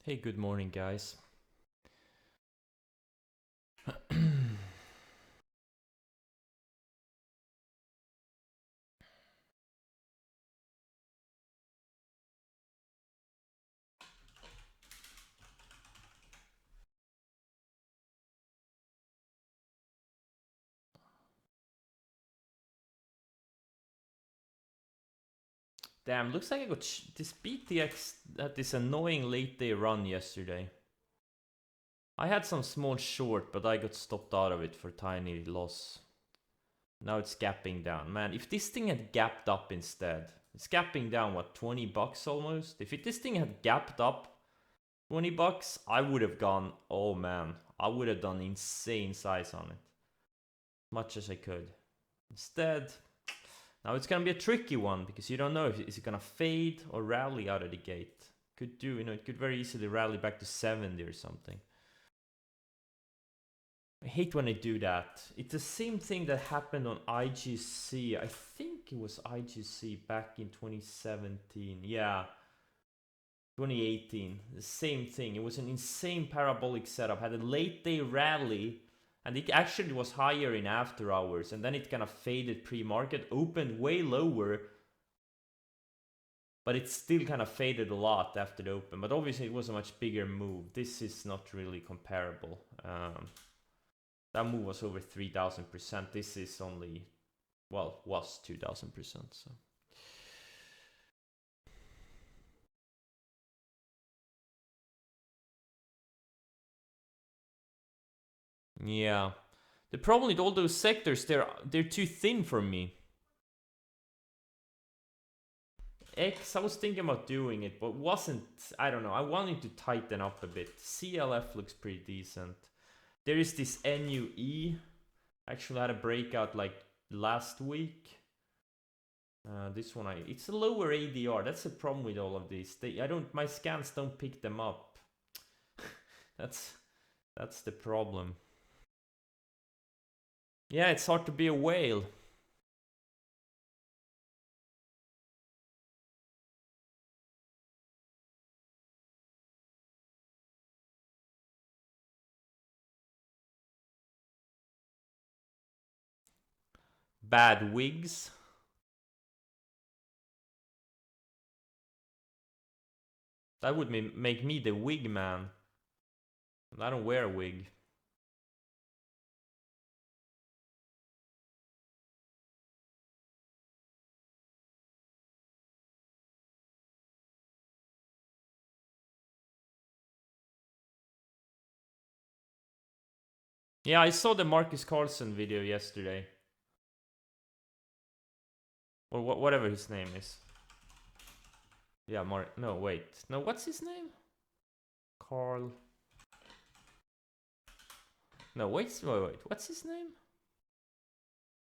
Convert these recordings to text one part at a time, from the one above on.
Hey, good morning, guys. Damn, looks like I got this BTX had this annoying late day run yesterday. I had some small short, but I got stopped out of it for tiny loss. Now it's gapping down. Man, if this thing had gapped up instead, it's gapping down, what, 20 bucks almost? If this thing had gapped up 20 bucks, I would have gone, oh man, I would have done insane size on it. Much as I could. Instead, now it's gonna be a tricky one because you don't know if it's gonna fade or rally out of the gate. Could do, it could very easily rally back to 70 or something. I hate when they do that. It's the same thing that happened on IGC. I think it was IGC back in 2017. Yeah, 2018. The same thing. It was an insane parabolic setup. Had a late day rally, and it actually was higher in after hours, and then it kind of faded pre-market, opened way lower, but it still kind of faded a lot after the open. But obviously it was a much bigger move. This is not really comparable. That move was over 3,000%. This is only, well, was 2,000%. So yeah, the problem with all those sectors, they're too thin for me. X, I was thinking about doing it, but wasn't, I don't know, I wanted to tighten up a bit. CLF looks pretty decent. There is this NUE, actually had a breakout like last week. This one, it's a lower ADR. That's the problem with all of these. My scans don't pick them up. that's the problem. Yeah, it's hard to be a whale. Bad wigs. That would make me the wig man. I don't wear a wig. Yeah, I saw the Marcus Carlson video yesterday. Or whatever his name is. Yeah, no, wait. No, what's his name? Carl. No, wait. What's his name?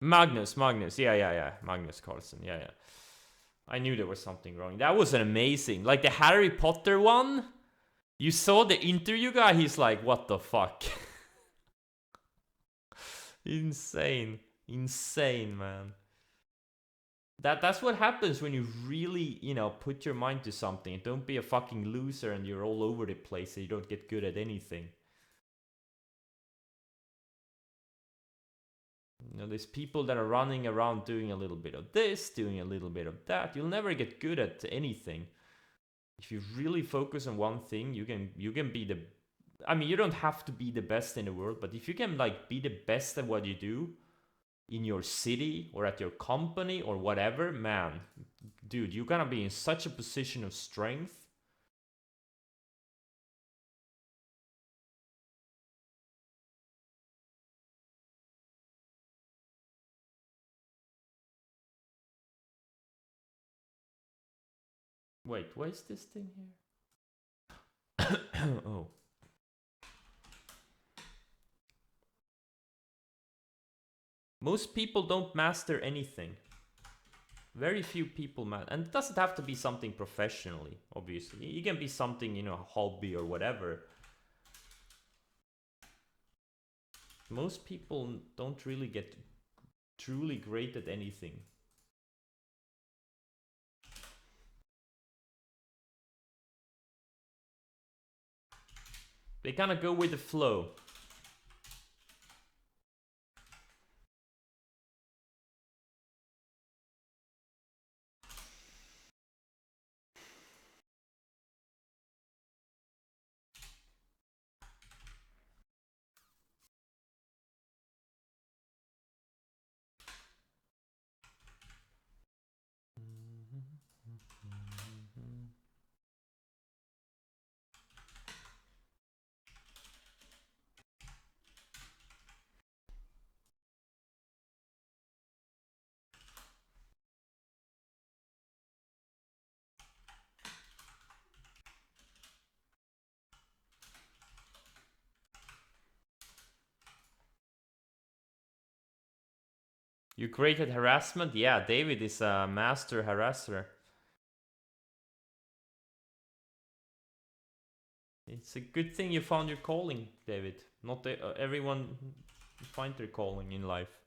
Magnus. Yeah. Magnus Carlson. Yeah. I knew there was something wrong. That was an amazing. Like the Harry Potter one. You saw the interview guy, he's like, what the fuck? Insane, man. That's what happens when you really, put your mind to something. Don't be a fucking loser and you're all over the place and you don't get good at anything. There's people that are running around doing a little bit of this, doing a little bit of that. You'll never get good at anything. If you really focus on one thing, you can be the, I mean, you don't have to be the best in the world, but if you can like be the best at what you do in your city or at your company or whatever, man, dude, you're gonna be in such a position of strength. Wait, what is this thing here? Oh. Most people don't master anything. Very few people master. And it doesn't have to be something professionally, obviously. It can be something, a hobby or whatever. Most people don't really get truly great at anything. They kind of go with the flow. You created harassment? Yeah, David is a master harasser. It's a good thing you found your calling, David. Not everyone find their calling in life.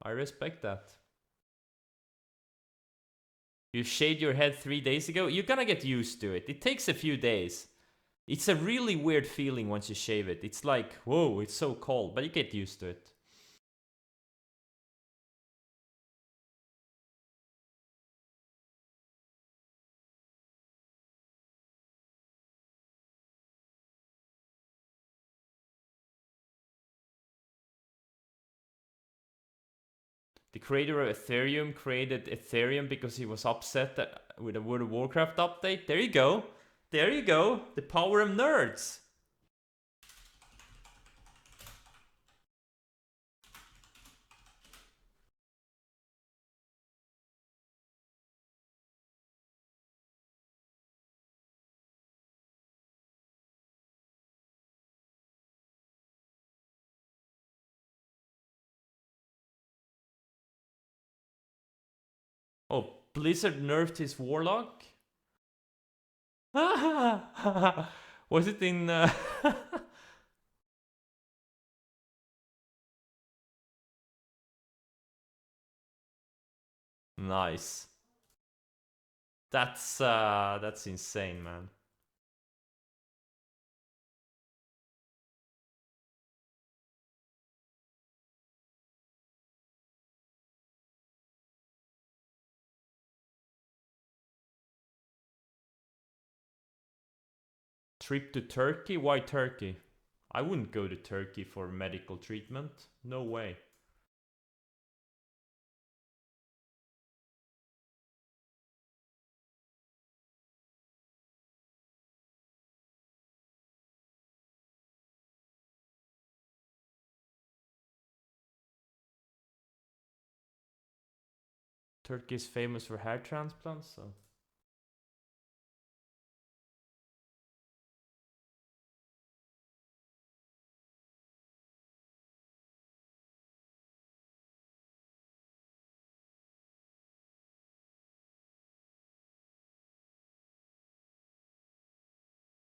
I respect that. You shaved your head 3 days ago? You're gonna get used to it. It takes a few days. It's a really weird feeling once you shave it. It's like, whoa, it's so cold, but you get used to it. The creator of Ethereum created Ethereum because he was upset with a World of Warcraft update. There you go. There you go. The power of nerds. Oh, Blizzard nerfed his Warlock? Was it in... Nice. That's insane, man. Trip to Turkey? Why Turkey? I wouldn't go to Turkey for medical treatment. No way. Turkey is famous for hair transplants, so...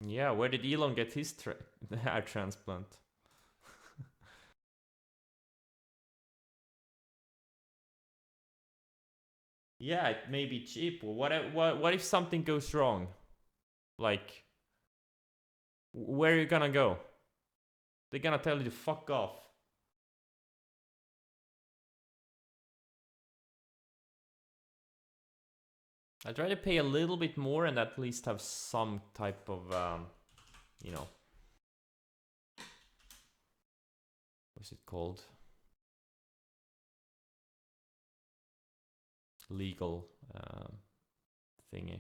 Yeah, where did Elon get his hair transplant? Yeah, it may be cheap. What if something goes wrong? Like, where are you gonna go? They're gonna tell you to fuck off. I'd rather pay a little bit more and at least have some type of, you know, what's it called? Legal thingy.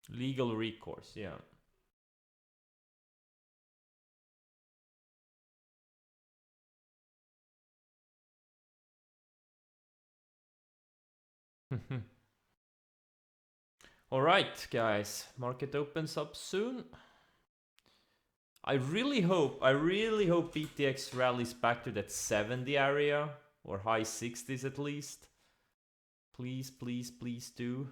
Legal recourse, yeah. Alright, guys. Market opens up soon. I really hope BTX rallies back to that 70 area. Or high 60s at least. Please, please, please do.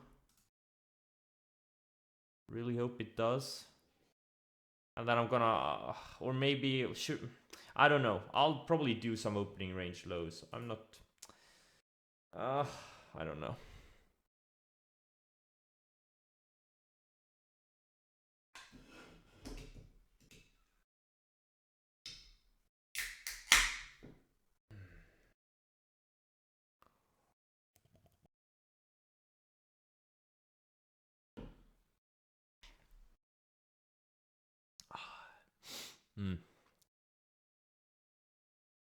Really hope it does. And then I'm gonna... or maybe... I don't know. I'll probably do some opening range lows. I'm not... I don't know.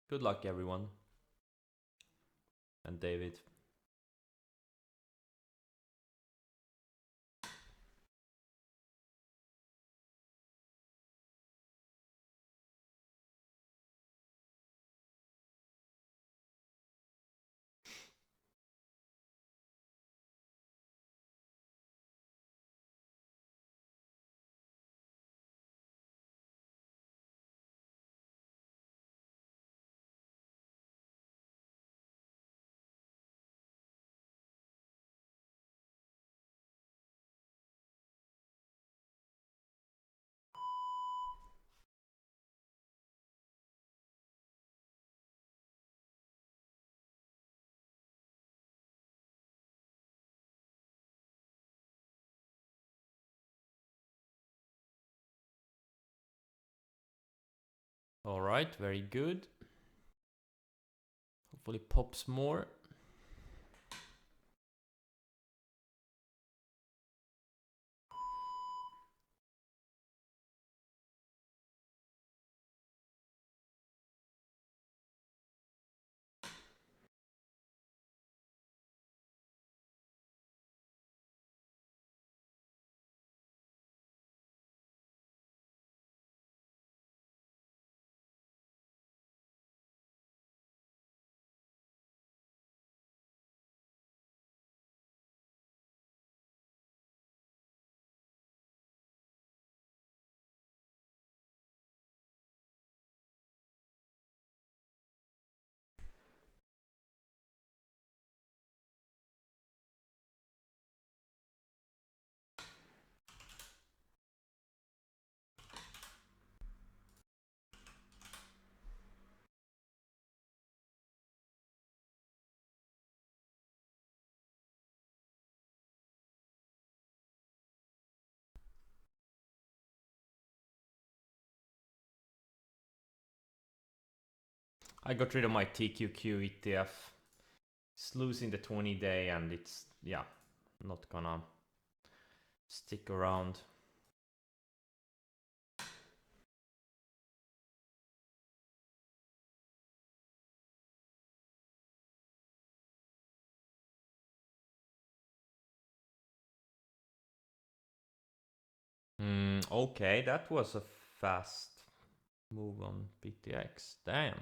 Good luck, everyone. And David. All right, very good. Hopefully pops more. I got rid of my TQQ ETF. It's losing the 20-day and it's, yeah, not gonna stick around. Okay, that was a fast move on BTX. Damn.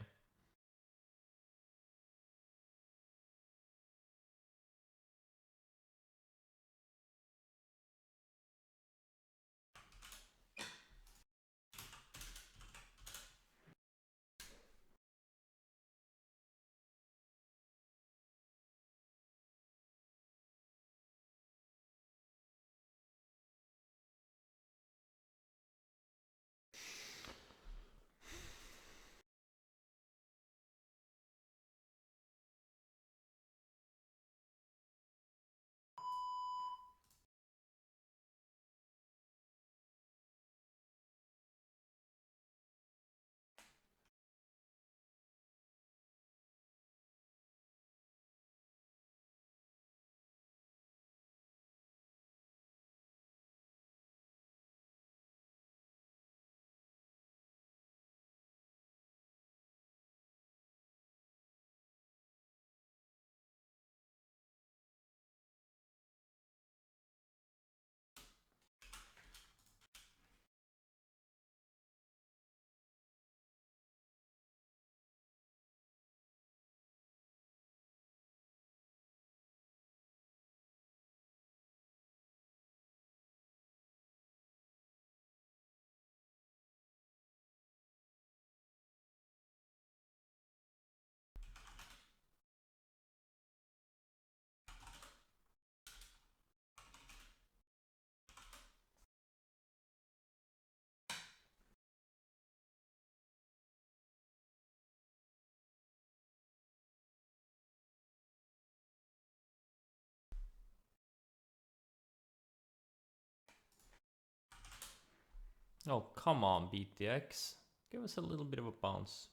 Oh, come on, BTX. Give us a little bit of a bounce.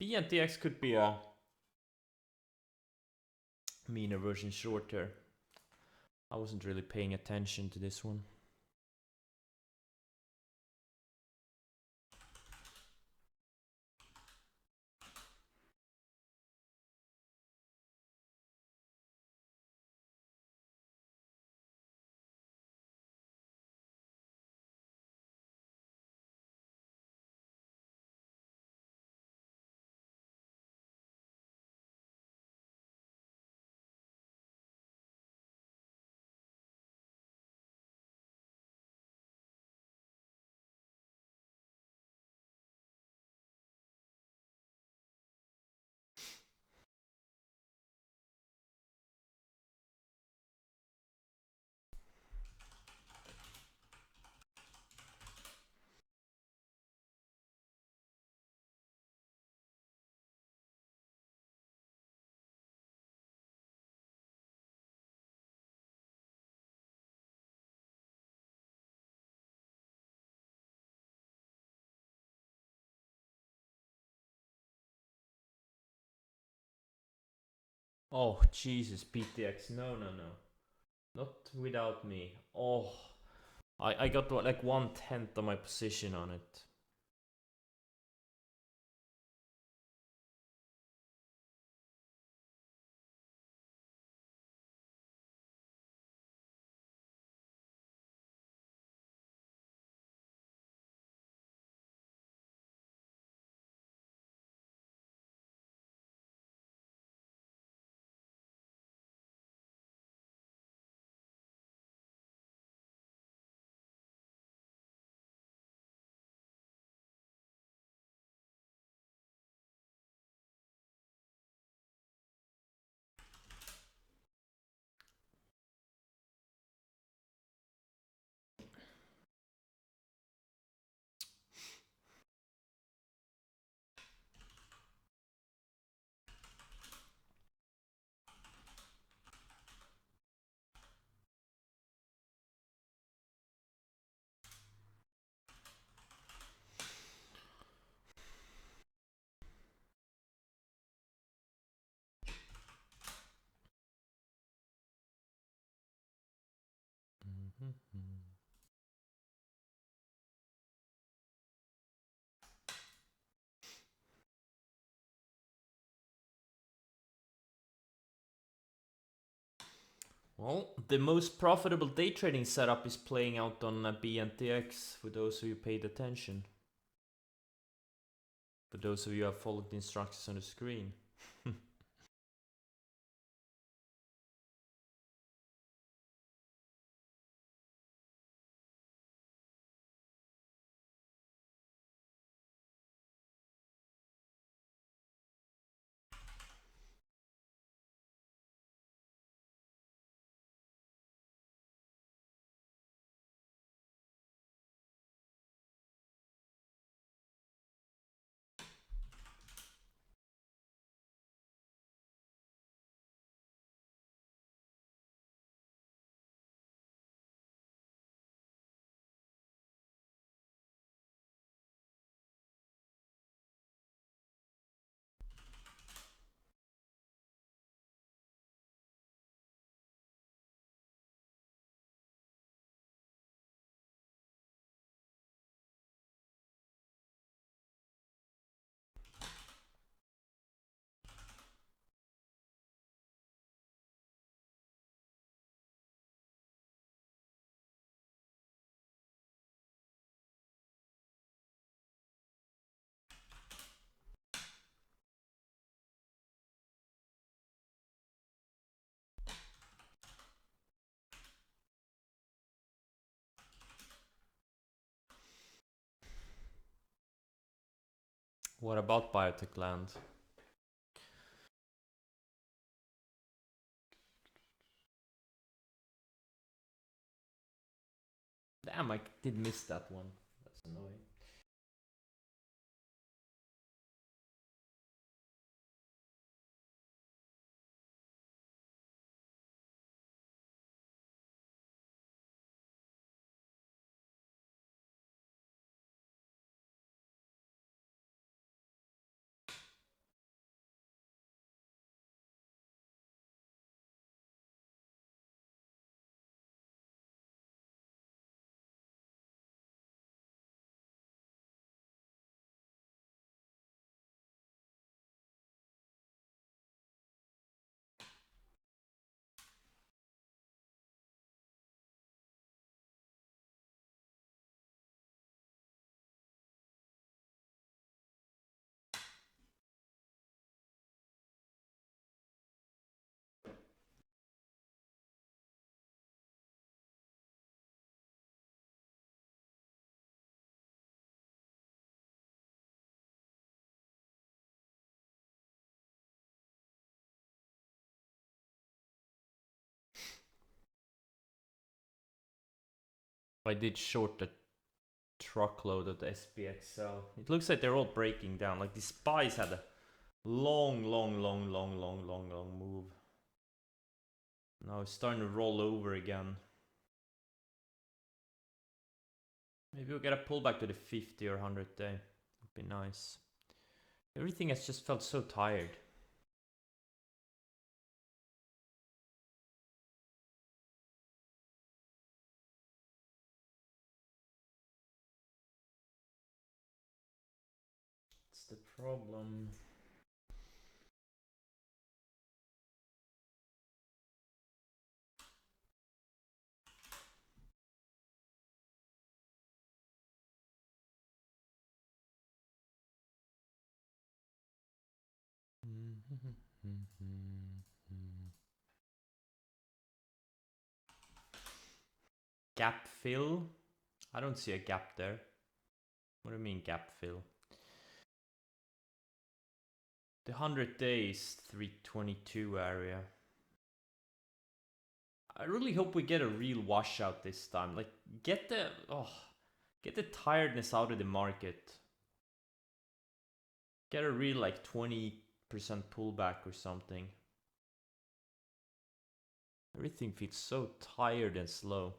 BNTX could be a meaner version shorter. I wasn't really paying attention to this one. Oh, Jesus, PTX. No, no, no. Not without me. Oh, I got like 1/10 of my position on it. Well, the most profitable day trading setup is playing out on BNTX for those of you paid attention. For those of you who have followed the instructions on the screen. What about Biotech Land? Damn, I did miss that one. That's annoying. I did short a truckload of the SPXL. It looks like they're all breaking down. Like the SPYs had a long move. Now it's starting to roll over again. Maybe we'll get a pullback to the 50 or 100 day. Would be nice. Everything has just felt so tired. It's the problem. Gap fill? I don't see a gap there. What do you mean gap fill? The 100 days 322 area. I really hope we get a real washout this time. Like get the tiredness out of the market. Get a real like 20% pullback or something. Everything feels so tired and slow.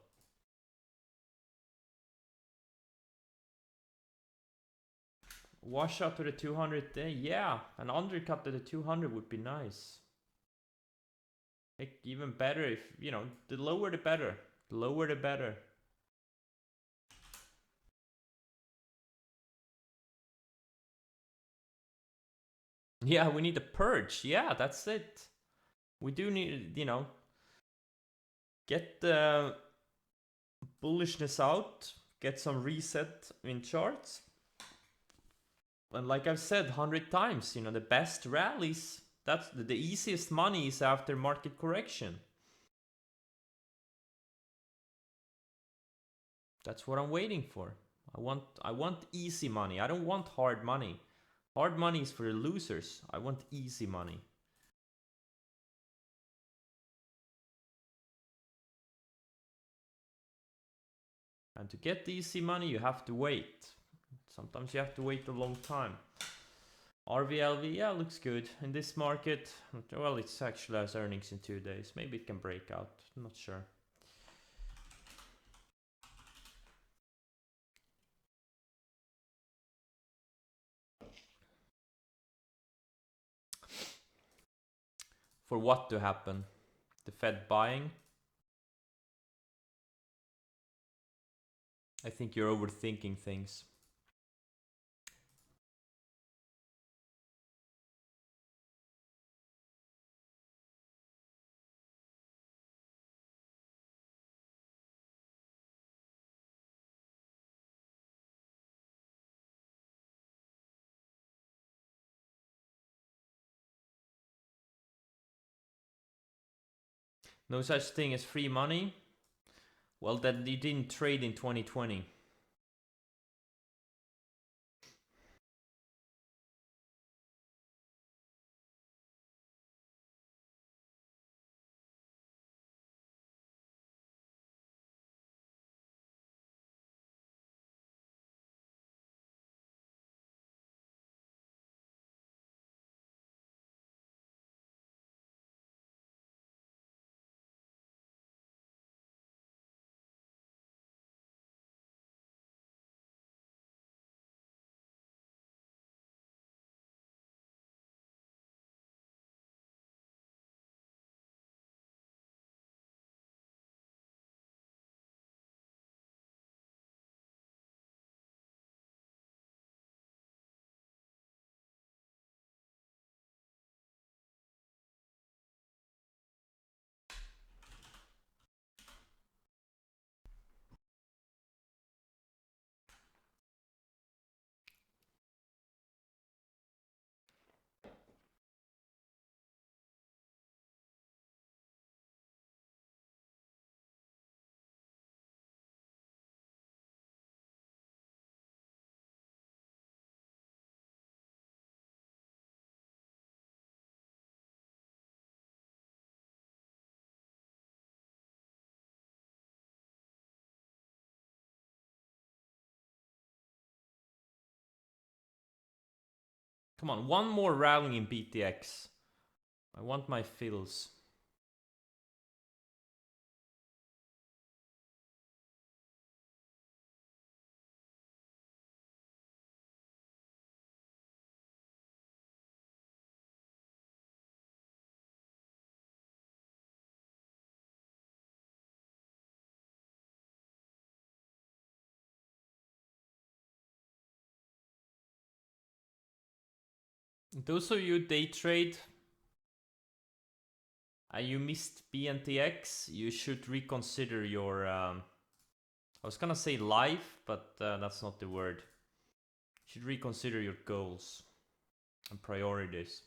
Washout to the 200 day, yeah, an undercut to the 200 would be nice. Like even better if, you know, the lower the better. The lower the better. Yeah, we need a purge. Yeah, that's it. We do need, you know, get the bullishness out, get some reset in charts. And like I've said 100 times, you know, the best rallies, that's the easiest money is after market correction. That's what I'm waiting for. I want easy money. I don't want hard money. Hard money is for the losers. I want easy money. And to get the easy money, you have to wait. Sometimes you have to wait a long time. RVLV, yeah, looks good. In this market, well, it's actually has earnings in 2 days. Maybe it can break out. I'm not sure. For what to happen? The Fed buying? I think you're overthinking things. No such thing as free money? Well, that you didn't trade in 2020. Come on, one more rally in BTX. I want my fills. Those of you day trade, you missed BNTX, you should reconsider your, I was gonna say life, but that's not the word. You should reconsider your goals and priorities.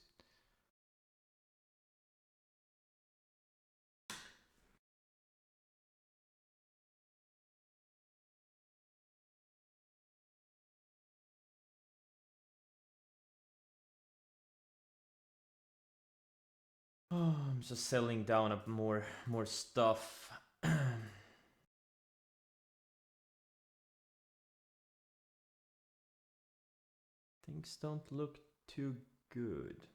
Oh, I'm just selling down up more stuff. Things don't look too good.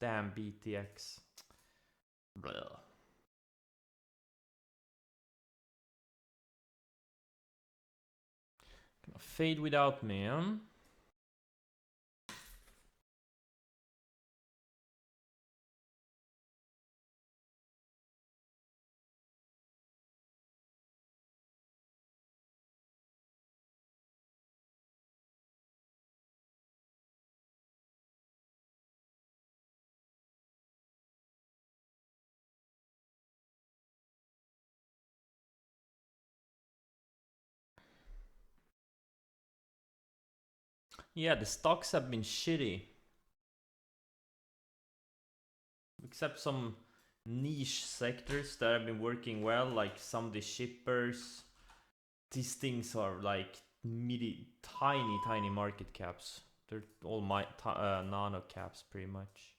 Damn BTX. Blah. Gonna fade without me, huh? Yeah, the stocks have been shitty. Except some niche sectors that have been working well, like some of the shippers. These things are like tiny market caps. They're all nano caps pretty much.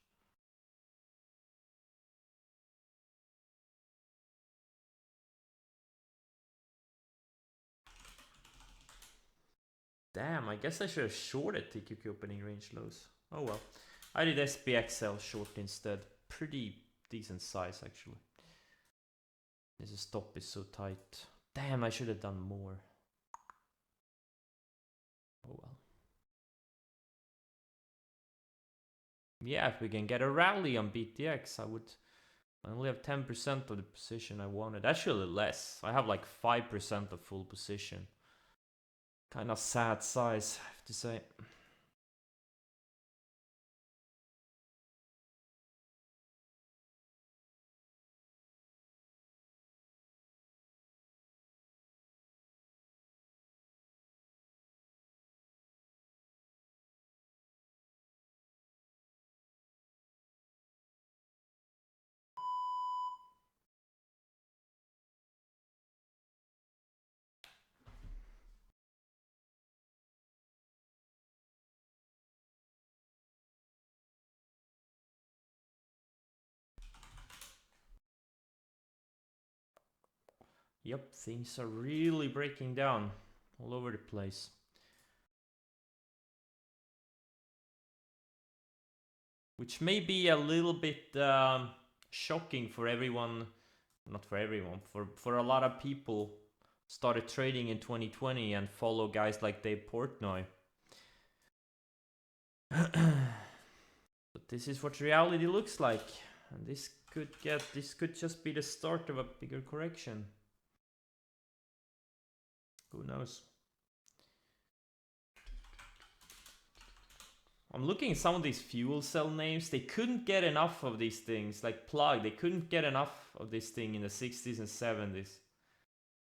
Damn, I guess I should have shorted TQQ opening range lows. Oh well. I did SPXL short instead. Pretty decent size actually. This stop is so tight. Damn, I should have done more. Oh well. Yeah, if we can get a rally on BTX, I only have 10% of the position I wanted. Actually less. I have like 5% of full position. Kind of sad size, I have to say. Yep, things are really breaking down all over the place. Which may be a little bit shocking for everyone. Not for everyone, for a lot of people started trading in 2020 and follow guys like Dave Portnoy. But this is what reality looks like, and this could just be the start of a bigger correction. Who knows? I'm looking at some of these fuel cell names. They couldn't get enough of these things, like Plug. They couldn't get enough of this thing in the 60s and 70s.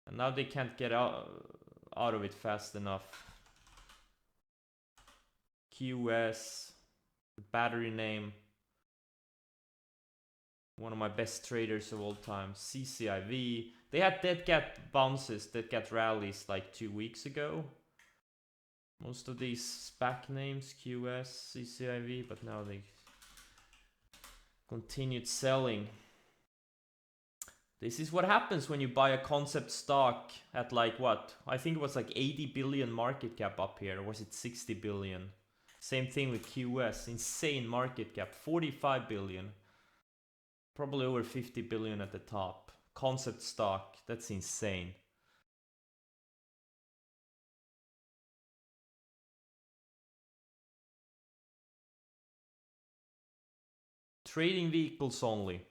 And now they can't get out out of it fast enough. QS, the battery name. One of my best traders of all time. CCIV. They had dead cat bounces, dead cat rallies like 2 weeks ago. Most of these SPAC names, QS, CCIV, but now they continued selling. This is what happens when you buy a concept stock at like what? I think it was like 80 billion market cap up here. Or was it 60 billion? Same thing with QS. Insane market cap. 45 billion. Probably over 50 billion at the top. Concept stock. That's insane. Trading vehicles only.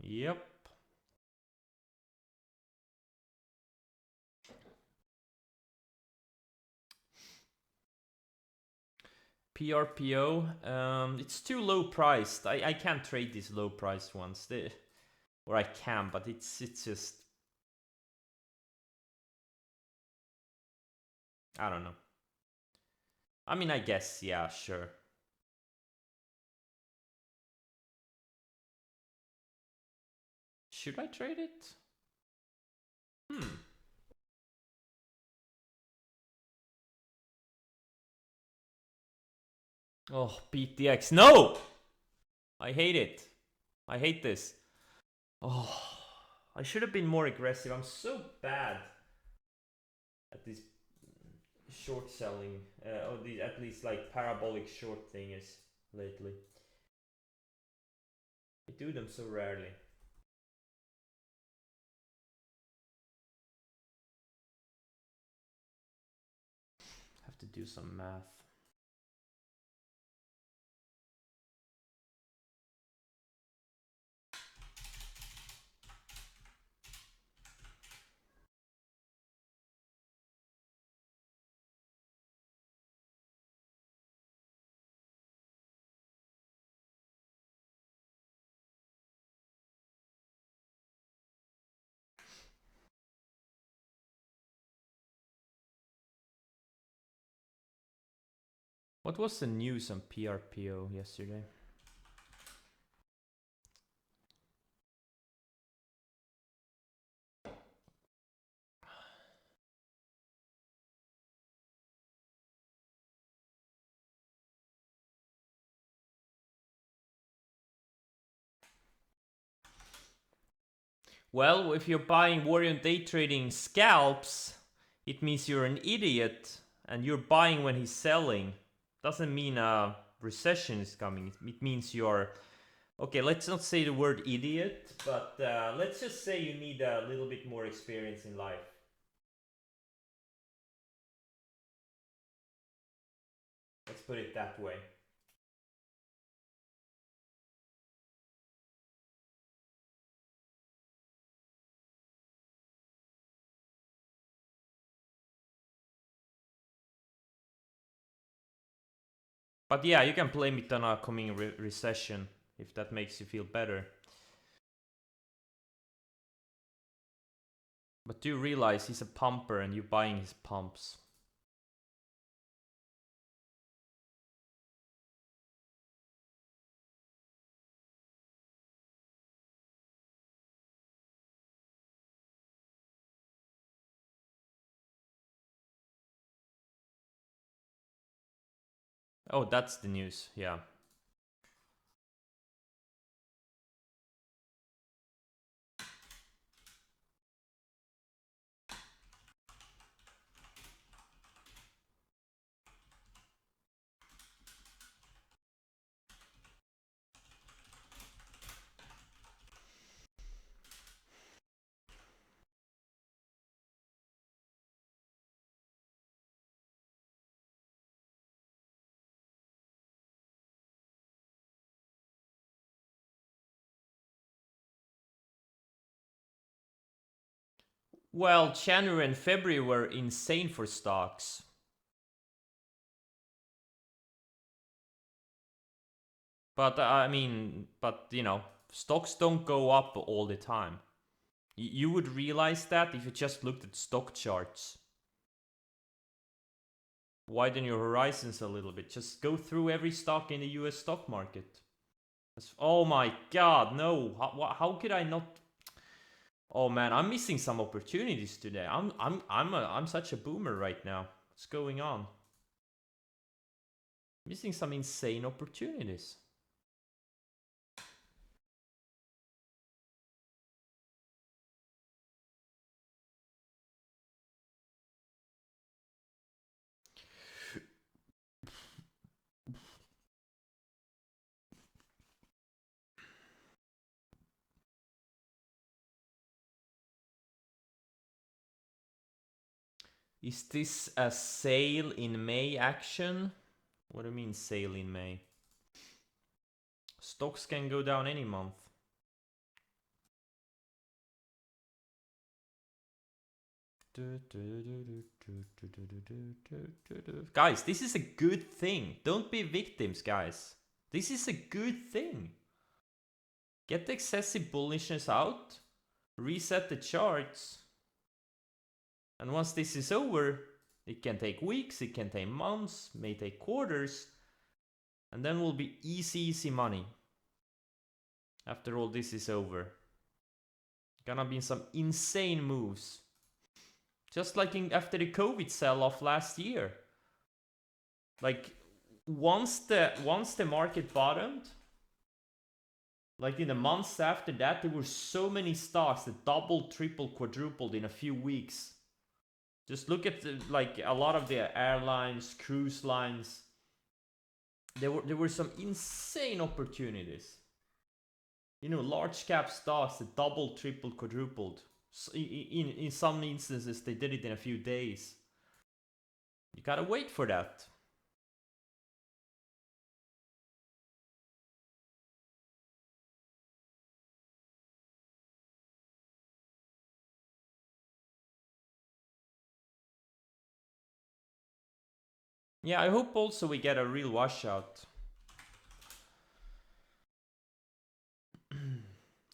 Yep. PRPO, it's too low priced. I can't trade these low priced ones. Or I can, but it's just, I don't know. I mean, I guess, yeah, sure. Should I trade it? Oh, PTX. No! I hate it. I hate this. Oh, I should have been more aggressive. I'm so bad at this short selling. Or the, at least like parabolic short thingers lately. I do them so rarely. Have to do some math. What was the news on PRPO yesterday? Well, if you're buying Warrior Day Trading scalps, it means you're an idiot and you're buying when he's selling. Doesn't mean a recession is coming. It means you're... Okay, let's not say the word idiot, but let's just say you need a little bit more experience in life. Let's put it that way. But yeah, you can blame it on a coming recession if that makes you feel better. But do realize he's a pumper and you're buying his pumps. Oh, that's the news, yeah. Well, January and February were insane for stocks. But I mean, but you know, stocks don't go up all the time. You would realize that if you just looked at stock charts. Widen your horizons a little bit. Just go through every stock in the US stock market. Oh my god, no. How could I not? Oh man, I'm missing some opportunities today. I'm such a boomer right now. What's going on? Missing some insane opportunities. Is this a sale in May action? What do you mean sale in May? Stocks can go down any month. Guys, this is a good thing. Don't be victims, guys. This is a good thing. Get the excessive bullishness out, reset the charts, and once this is over, it can take weeks, it can take months, may take quarters, and then will be easy money. After all this is over. Gonna be some insane moves. Just like after the COVID sell-off last year. Like, once the market bottomed, like in the months after that, there were so many stocks that doubled, tripled, quadrupled in a few weeks. Just look at like a lot of the airlines, cruise lines. There were some insane opportunities. You know, large cap stocks that doubled, tripled, quadrupled. In some instances, they did it in a few days. You gotta wait for that. Yeah, I hope also we get a real washout.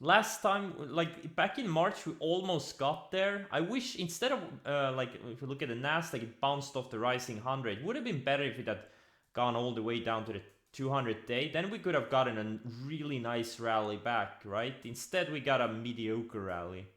Last time, like back in March, we almost got there. I wish instead of like if you look at the Nasdaq, it bounced off the rising 100. Would have been better if it had gone all the way down to the 200 day. Then we could have gotten a really nice rally back, right? Instead, we got a mediocre rally.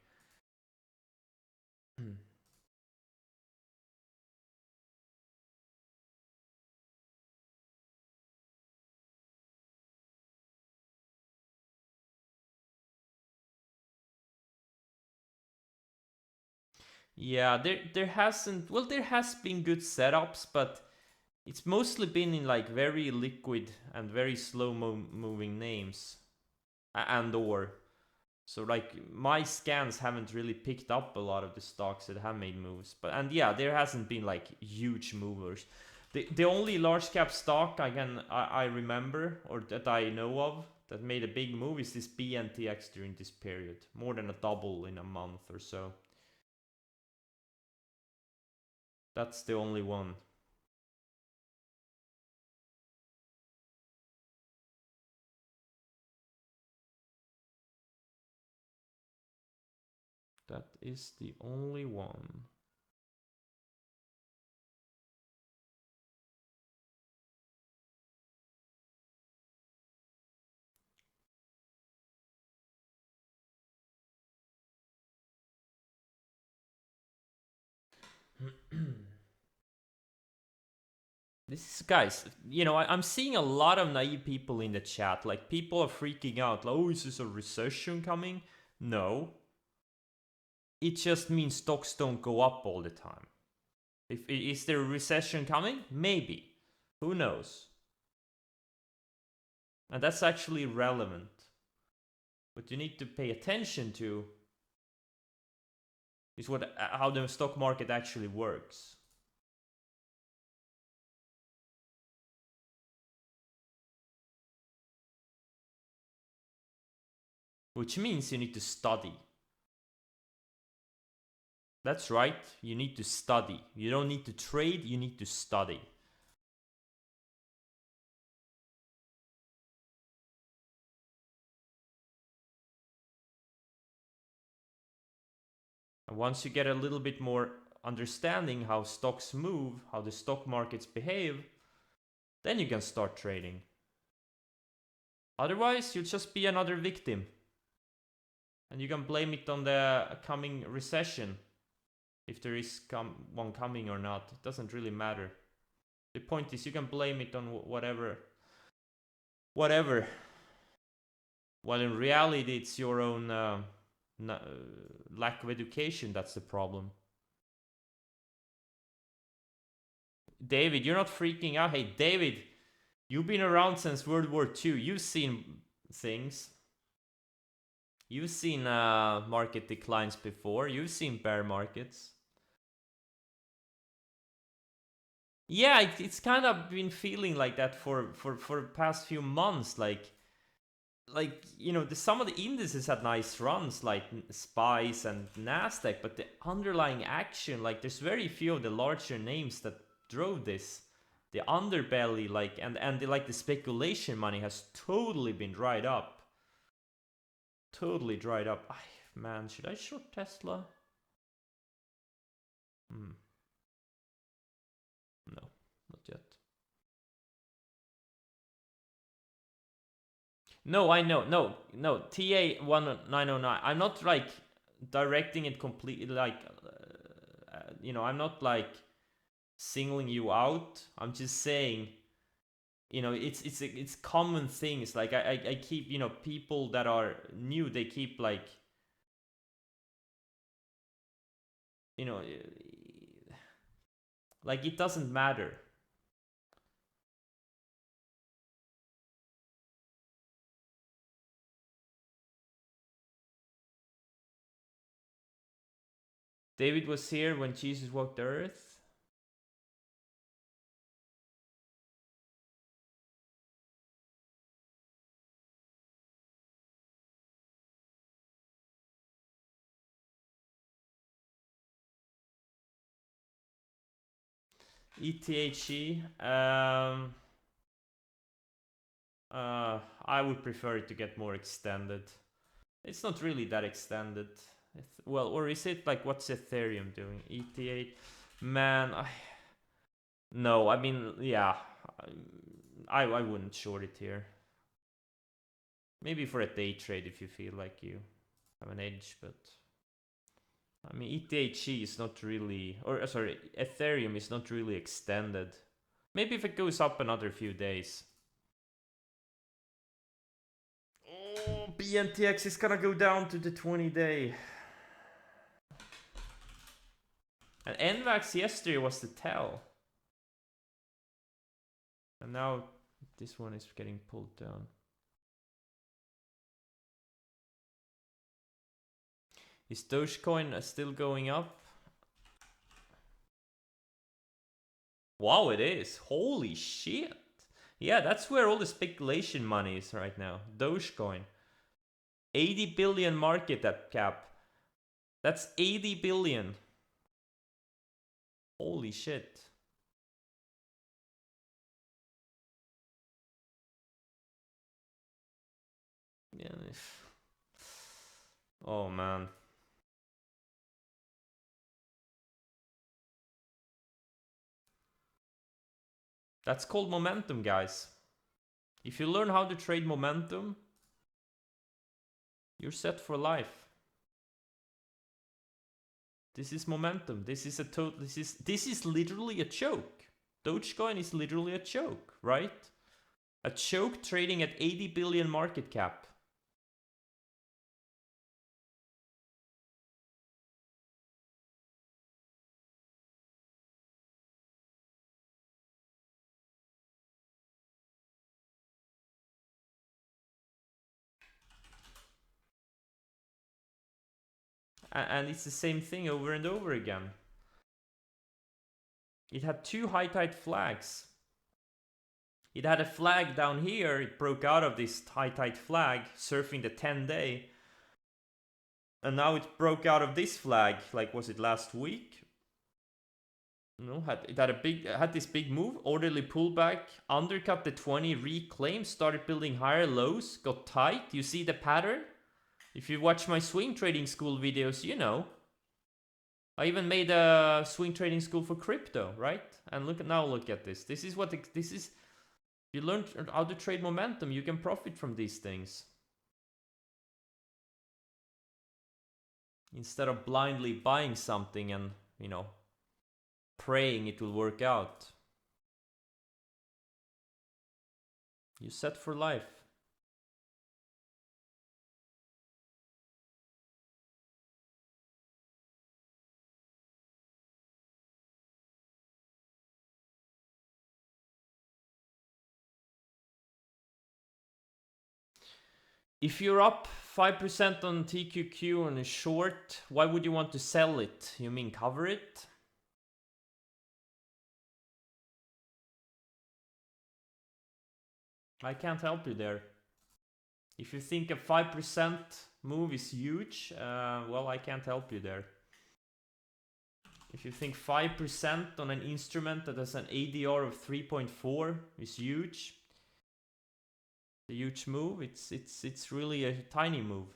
Yeah, there hasn't. Well, there has been good setups, but it's mostly been in like very liquid and very slow moving names, and or so like my scans haven't really picked up a lot of the stocks that have made moves. But and yeah, there hasn't been like huge movers. The only large cap stock I remember or that I know of that made a big move is this BNTX during this period, more than a double in a month or so. That's the only one. That is the only one. This is, guys, you know, I'm seeing a lot of naive people in the chat. Like, people are freaking out. Like, oh, is this a recession coming? No. It just means stocks don't go up all the time. Is there a recession coming? Maybe. Who knows? And that's actually relevant. What you need to pay attention to is how the stock market actually works. Which means you need to study. That's right, you need to study. You don't need to trade, you need to study. And once you get a little bit more understanding how stocks move, how the stock markets behave, then you can start trading. Otherwise, you'll just be another victim. And you can blame it on the coming recession. If there is one coming or not, it doesn't really matter. The point is, you can blame it on whatever. While in reality, it's your own lack of education that's the problem. David, you're not freaking out. Hey, David, you've been around since World War II. You've seen things. You've seen market declines before. You've seen bear markets. Yeah, it's kind of been feeling like that for the past few months. Like you know, some of the indices had nice runs, like SPICE and Nasdaq, but the underlying action, like there's very few of the larger names that drove this. The underbelly, like and the speculation money has totally been dried up. Totally dried up. Man, should I short Tesla? No, not yet. No, I know. No. TA1909. I'm not like directing it completely, like, you know, I'm not like singling you out. I'm just saying, you know, it's common things. Like I keep, you know, people that are new, they keep like, you know, like it doesn't matter. David was here when Jesus walked the earth. ETHE. I would prefer it to get more extended. It's not really that extended. Well, or is it like, what's Ethereum doing? ETH? Man, no, I mean, yeah, I wouldn't short it here. Maybe for a day trade if you feel like you have an edge, but I mean, ETHE is not really, or sorry, Ethereum is not really extended. Maybe if it goes up another few days. Oh, BNTX is gonna go down to the 20-day. And NVAX yesterday was the tell. And now this one is getting pulled down. Is Dogecoin still going up? Wow, it is. Holy shit. Yeah, that's where all the speculation money is right now. Dogecoin. 80 billion market cap. That's 80 billion. Holy shit. Yeah. Oh man. That's called momentum, guys. If you learn how to trade momentum, you're set for life. This is momentum. This is this is literally a choke. Dogecoin is literally a choke, right? A choke trading at 80 billion market cap. And it's the same thing over and over again. It had two high tide flags. It had a flag down here, it broke out of this high tide flag, surfing the 10-day. And now it broke out of this flag, like, was it last week? No, it had this big move, orderly pullback, undercut the 20, reclaimed, started building higher lows, got tight. You see the pattern? If you watch my swing trading school videos, you know. I even made a swing trading school for crypto, right? And look at this. This is what this is. You learn how to trade momentum. You can profit from these things instead of blindly buying something and, you know, praying it will work out. You set for life. If you're up 5% on TQQ on a short, why would you want to sell it? You mean cover it? I can't help you there. If you think a 5% move is huge, well, I can't help you there. If you think 5% on an instrument that has an ADR of 3.4 is huge, a huge move, it's really a tiny move.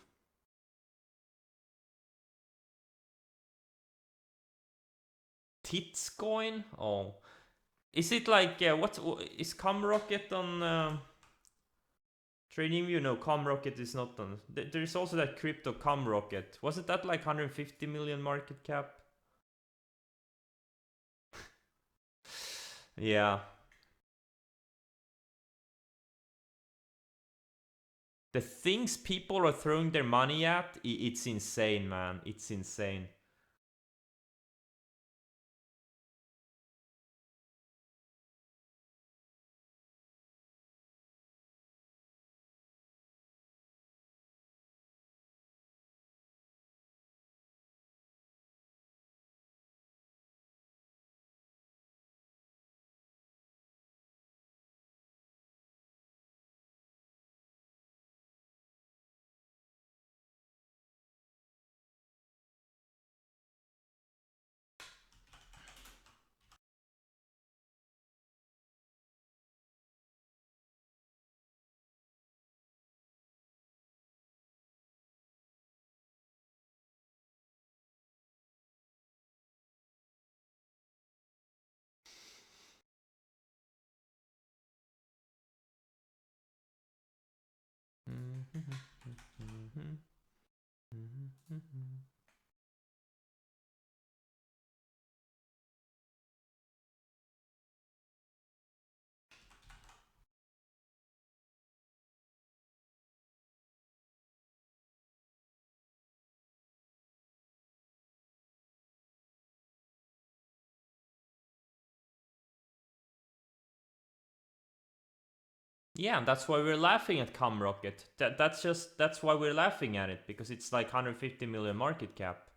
Titscoin? Oh. Is it like, what is ComRocket on TradingView? No, ComRocket is not on. There's also that crypto ComRocket. Wasn't that like 150 million market cap? Yeah. The things people are throwing their money at, it's insane, man. It's insane. Yeah, that's why we're laughing at ComRocket. That's why we're laughing at it, because it's like 150 million market cap.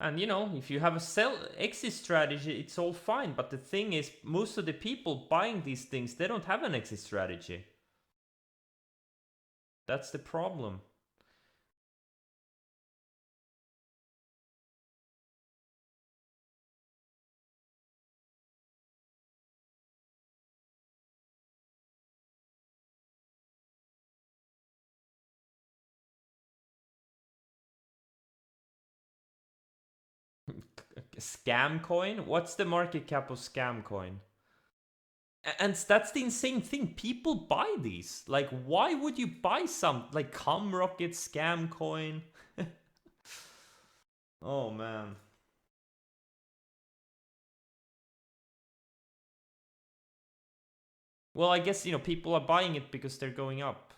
And you know, if you have a sell exit strategy, it's all fine. But the thing is, most of the people buying these things, they don't have an exit strategy. That's the problem. Scam coin? What's the market cap of scam coin? And that's the insane thing. People buy these. Like, why would you buy some like ComRocket scam coin? Oh man. Well, I guess, you know, people are buying it because they're going up.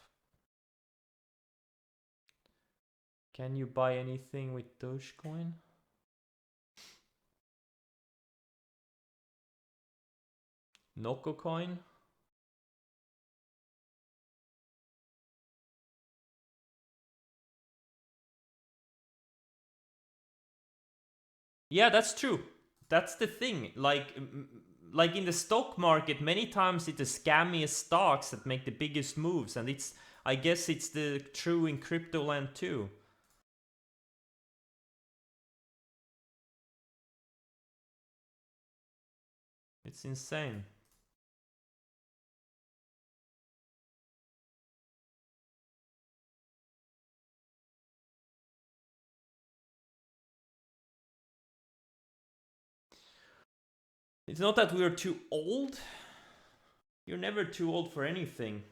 Can you buy anything with Dogecoin? Noko coin? Yeah, that's true. That's the thing. Like in the stock market, many times it's the scammiest stocks that make the biggest moves, and I guess it's the true in crypto land too. It's insane. It's not that we're too old. You're never too old for anything.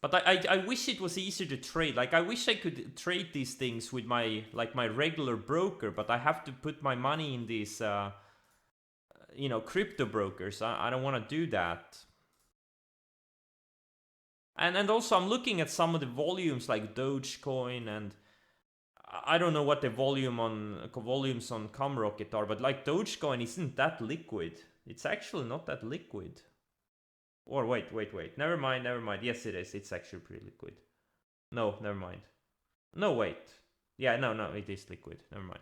But I wish it was easier to trade. Like, I wish I could trade these things with my regular broker, but I have to put my money in these crypto brokers. I don't want to do that. And also I'm looking at some of the volumes like Dogecoin, and I don't know what the volumes on Cumrocket are, but like Dogecoin isn't that liquid. It's actually not that liquid. Or wait. Never mind. Yes, it is. It's actually pretty liquid. No, never mind. No, wait. Yeah, no, it is liquid. Never mind.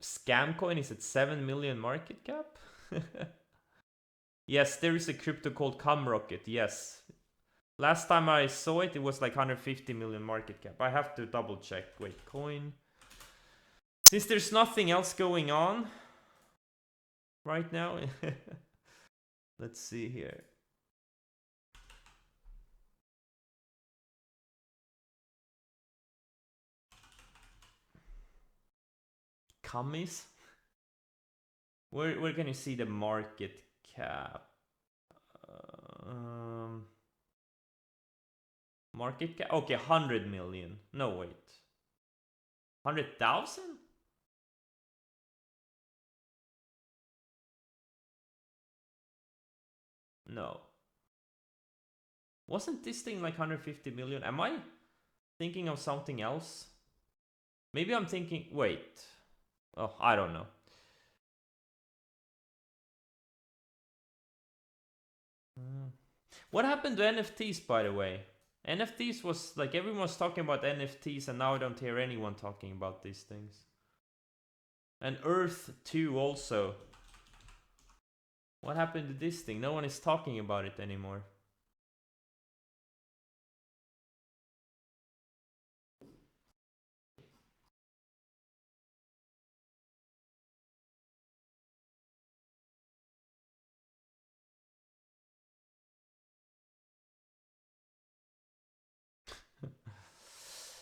Scamcoin is at 7 million market cap? Yes, there is a crypto called Cumrocket, yes. Last time I saw it, it was like 150 million market cap. I have to double check. Wait, coin. Since there's nothing else going on right now, let's see here. Cummies? Where can you see the market cap? Market cap? Okay, 100 million. No, wait. 100,000? No. Wasn't this thing like 150 million? Am I thinking of something else? Maybe I'm thinking... Wait. Oh, I don't know. What happened to NFTs, by the way? NFTs was like everyone was talking about NFTs, and now I don't hear anyone talking about these things. And Earth 2 also. What happened to this thing? No one is talking about it anymore.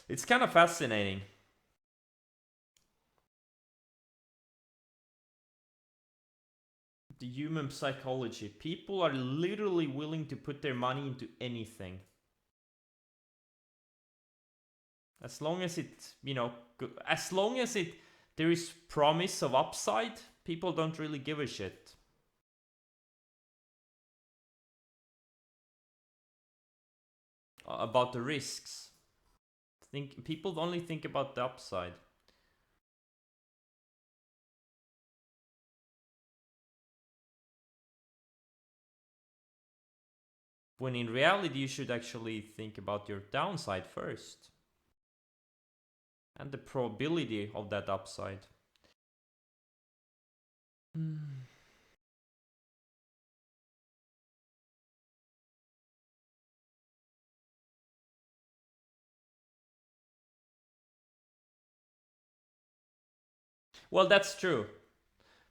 It's kind of fascinating. The human psychology. People are literally willing to put their money into anything. As long as it, there is promise of upside, people don't really give a shit. About the risks. People only think about the upside. When in reality, you should actually think about your downside first. And the probability of that upside. Well, that's true.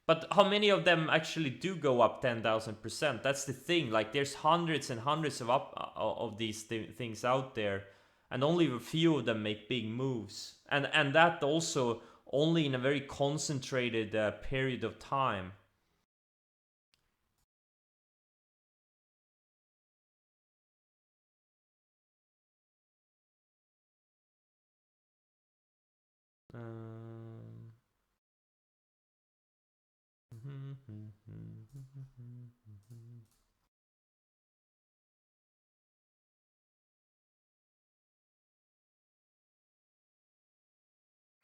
But how many of them actually do go up 10,000%? That's the thing. Like, there's hundreds and hundreds of these things out there, and only a few of them make big moves. And that also only in a very concentrated period of time.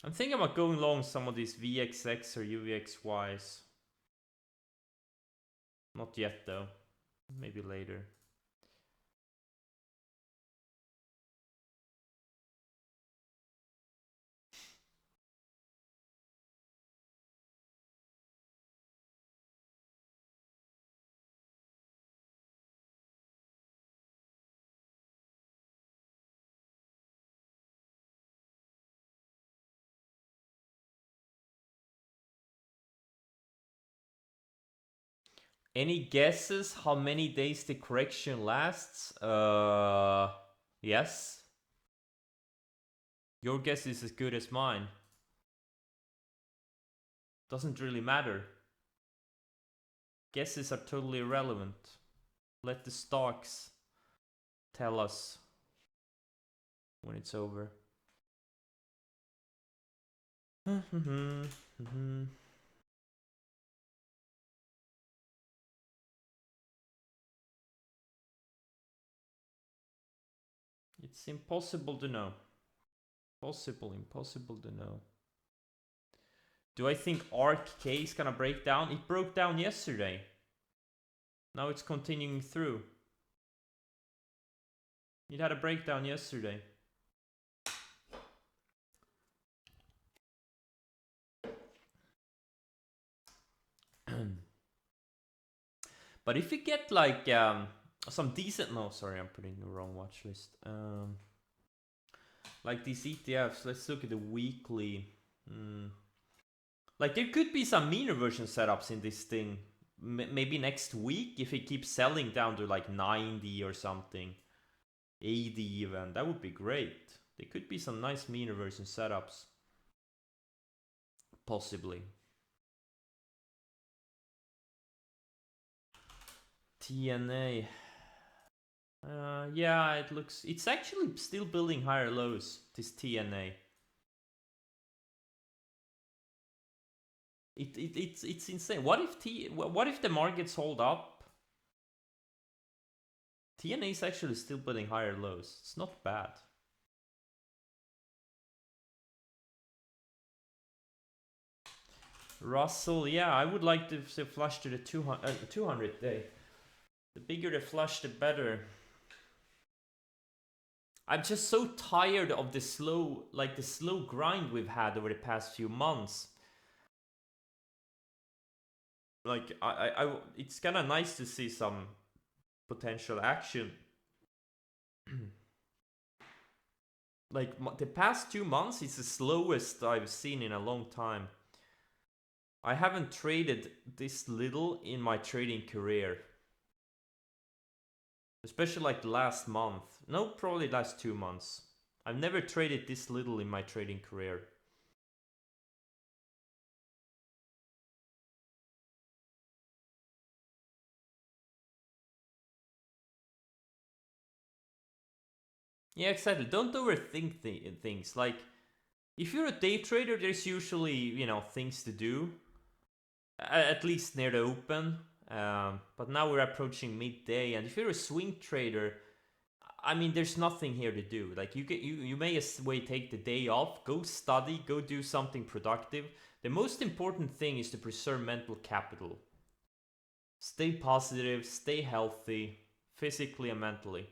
I'm thinking about going long some of these VXX or UVXYs. Not yet though. Maybe later. Any guesses how many days the correction lasts? Yes. Your guess is as good as mine. Doesn't really matter. Guesses are totally irrelevant. Let the stocks tell us when it's over. It's impossible to know. Impossible to know. Do I think ARK K is gonna break down? It broke down yesterday. Now it's continuing through. It had a breakdown yesterday. But if you get like some decent, no, sorry, I'm putting the wrong watch list. Like these ETFs, let's look at the weekly. Like there could be some mean reversion setups in this thing. Maybe next week if it keeps selling down to like 90 or something, 80 even, that would be great. There could be some nice mean reversion setups, possibly. TNA. Yeah, it looks, it's actually still building higher lows, this TNA. It's insane. What if the markets hold up? TNA is actually still building higher lows. It's not bad. Russell, yeah, I would like to see flush to the 200 day. The bigger the flush, the better. I'm just so tired of the slow grind we've had over the past few months. Like it's kind of nice to see some potential action. Like the past 2 months is the slowest I've seen in a long time. I haven't traded this little in my trading career. Especially like the last month. No, probably last 2 months. I've never traded this little in my trading career. Yeah, exactly. Don't overthink things. Like, if you're a day trader, there's usually, you know, things to do. At least near the open. But now we're approaching midday, and if you're a swing trader, I mean, there's nothing here to do. Like, you may as well take the day off, go study, go do something productive. The most important thing is to preserve mental capital. Stay positive, stay healthy, physically and mentally.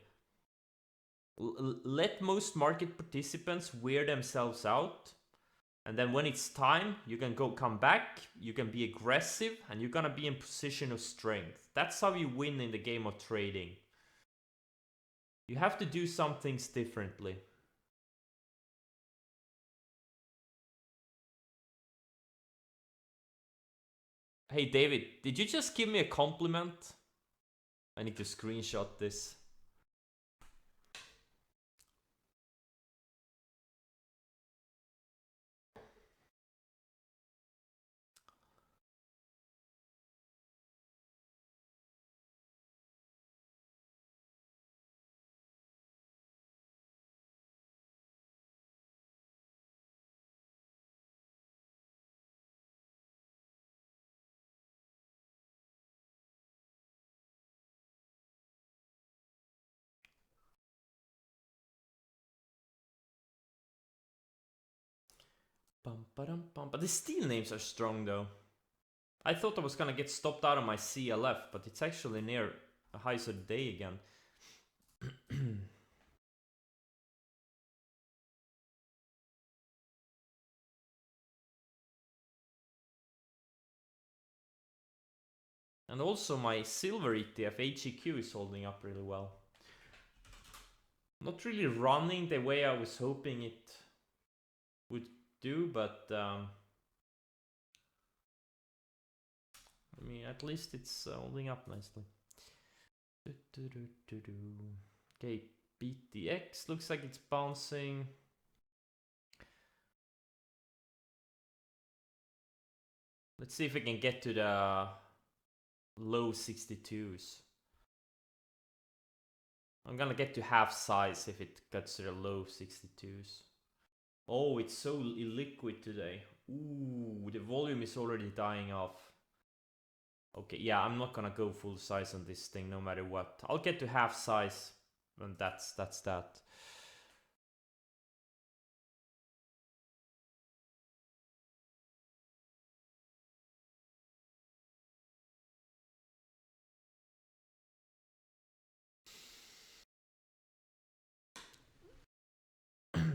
Let most market participants wear themselves out, and then when it's time, you can come back, you can be aggressive, and you're gonna be in position of strength. That's how you win in the game of trading. You have to do some things differently. Hey David, did you just give me a compliment? I need to screenshot this. But the steel names are strong though. I thought I was gonna get stopped out of my CLF, but it's actually near a highs of the day again. And also my silver ETF, HEQ, is holding up really well. Not really running the way I was hoping it would do, but I mean, at least it's holding up nicely. Okay, BTX looks like it's bouncing. Let's see if we can get to the low 62s. I'm gonna get to half size if it gets to the low 62s. Oh, it's so illiquid today. Ooh, the volume is already dying off. Okay, yeah, I'm not gonna go full size on this thing no matter what. I'll get to half size, and that's that.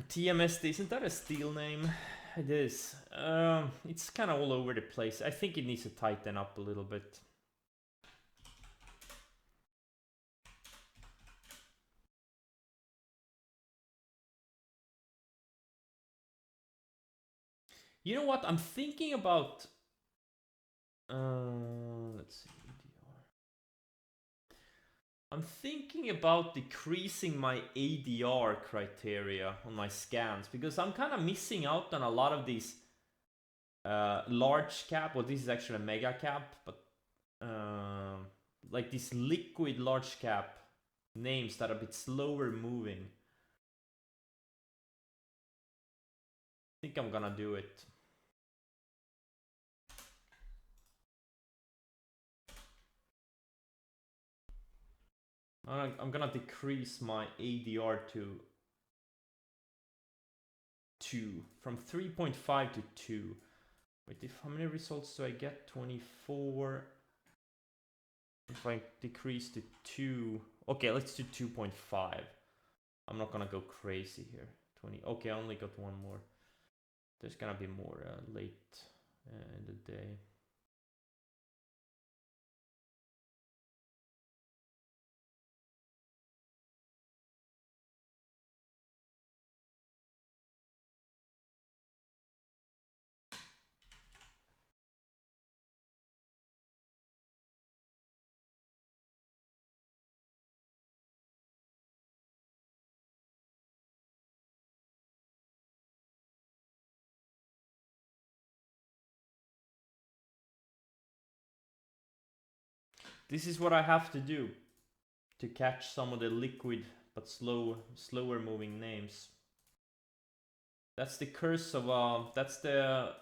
TMSD, isn't that a steel name? It is. It's kind of all over the place. I think it needs to tighten up a little bit. You know what? I'm thinking about. Let's see. I'm thinking about decreasing my ADR criteria on my scans because I'm kind of missing out on a lot of these large cap. Well, this is actually a mega cap, but like these liquid large cap names that are a bit slower moving. I think I'm gonna do it. I'm gonna decrease my ADR to 2 from 3.5 to 2. Wait, how many results do I get? 24. If I decrease to 2, okay, let's do 2.5. I'm not gonna go crazy here. 20. Okay, I only got one more. There's gonna be more late in the day. This is what I have to do to catch some of the liquid but slower moving names. That's the curse of that's the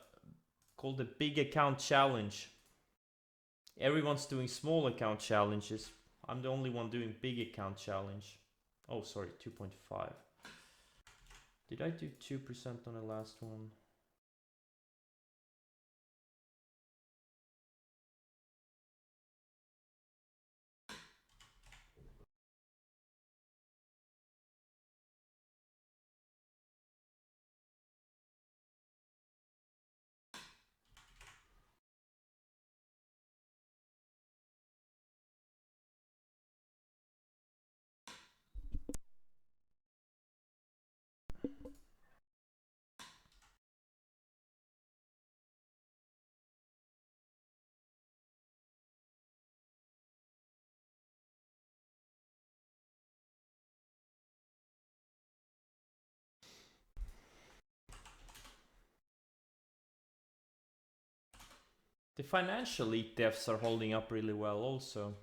called the big account challenge. Everyone's doing small account challenges. I'm the only one doing big account challenge. Oh, sorry, 2.5. Did I do 2% on the last one? The financial ETFs are holding up really well also.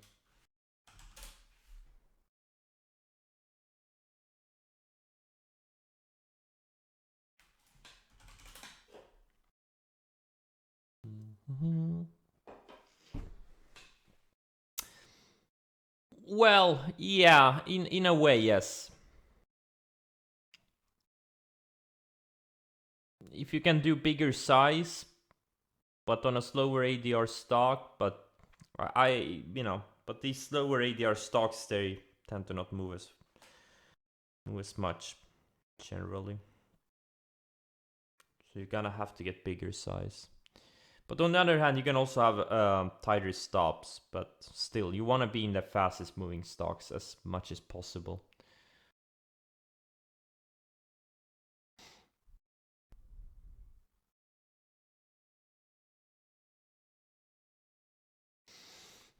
Well, yeah, in a way, yes. If you can do bigger size, but on a slower ADR stock, but but these slower ADR stocks, they tend to not move as much generally. So you're gonna have to get bigger size. But on the other hand, you can also have tighter stops, but still, you want to be in the fastest moving stocks as much as possible.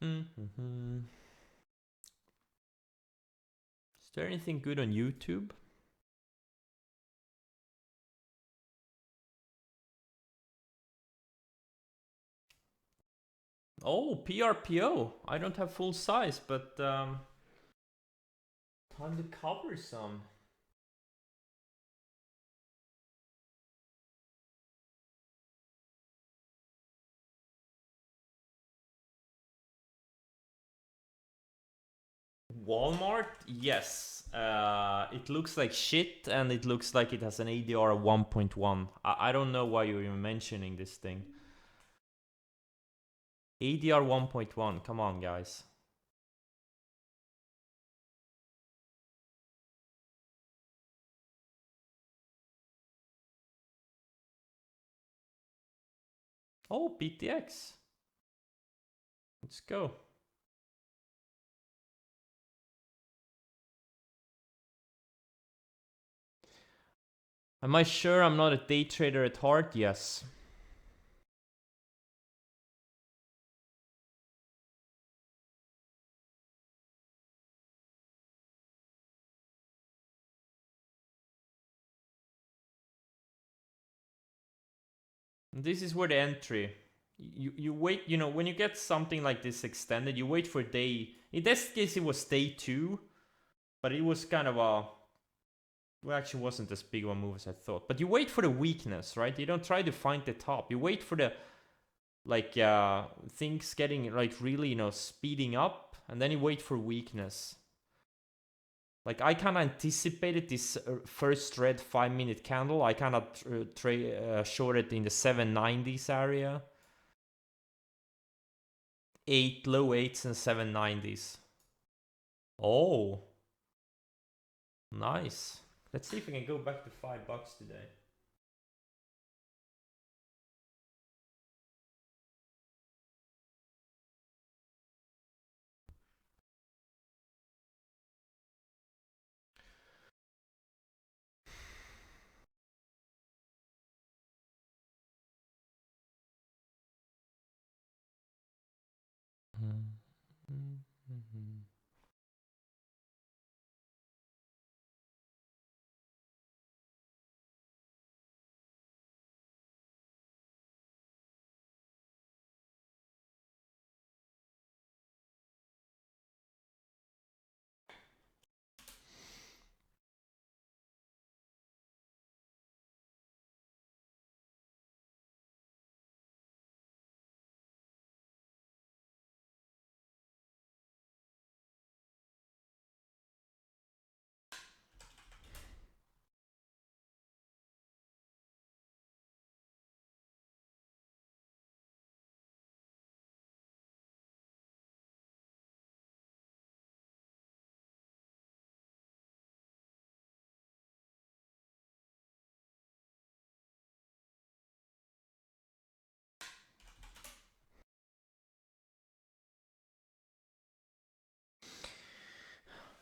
Is there anything good on YouTube? Oh, PRPO. I don't have full size, but time to cover some. Walmart, yes. It looks like shit, and it looks like it has an ADR of 1.1. I don't know why you're even mentioning this thing. ADR 1.1, come on, guys. Oh, PTX. Let's go. Am I sure I'm not a day trader at heart? Yes. This is where the entry. You wait, you know, when you get something like this extended, you wait for day. In this case, it was day 2, but it was kind of a. Well, actually, wasn't as big of a move as I thought. But you wait for the weakness, right? You don't try to find the top. You wait for the like things getting like really, you know, speeding up, and then you wait for weakness. Like I kind of anticipated this first red 5-minute candle. I kind of shorted in the 790s area. Low 8s and 790s. Oh, nice. Let's see if we can go back to $5 today.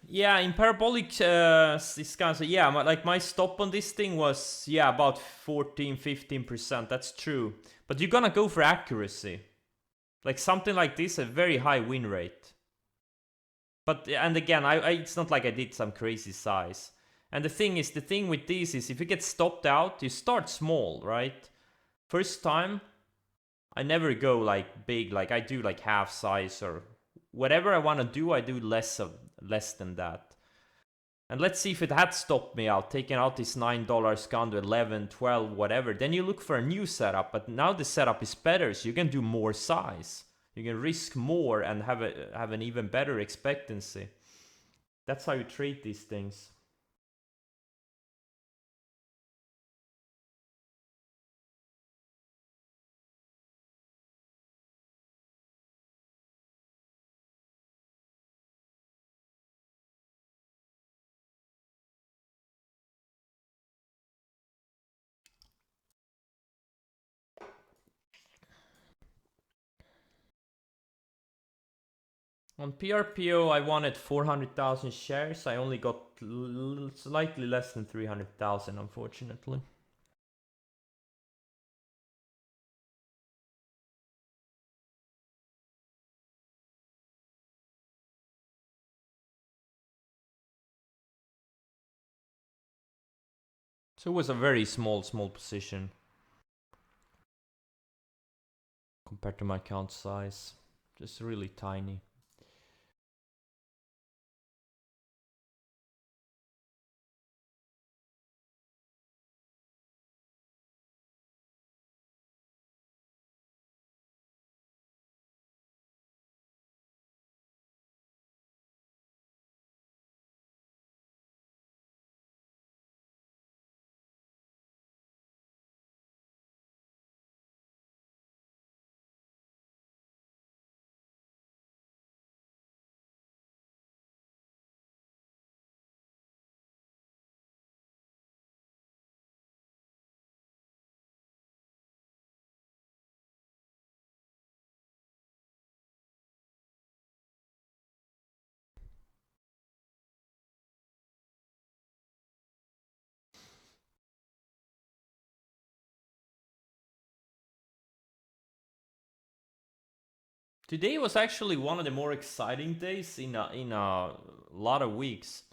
Yeah, in parabolic scans, yeah, like my stop on this thing was, yeah, about 14-15%. That's true. But you're gonna go for accuracy. Like something like this, a very high win rate. But, and again, it's not like I did some crazy size. And the thing with this is if you get stopped out, you start small, right? First time, I never go like big, like I do like half size or whatever I want to do, I do less than that. And let's see if it had stopped me out, taking out this $9 gone to 11, 12, whatever. Then you look for a new setup, but now the setup is better, so you can do more size. You can risk more and have an even better expectancy. That's how you treat these things. On PRPO, I wanted 400,000 shares. I only got slightly less than 300,000, unfortunately. So it was a very small position compared to my account size. Just really tiny. Today was actually one of the more exciting days in a lot of weeks.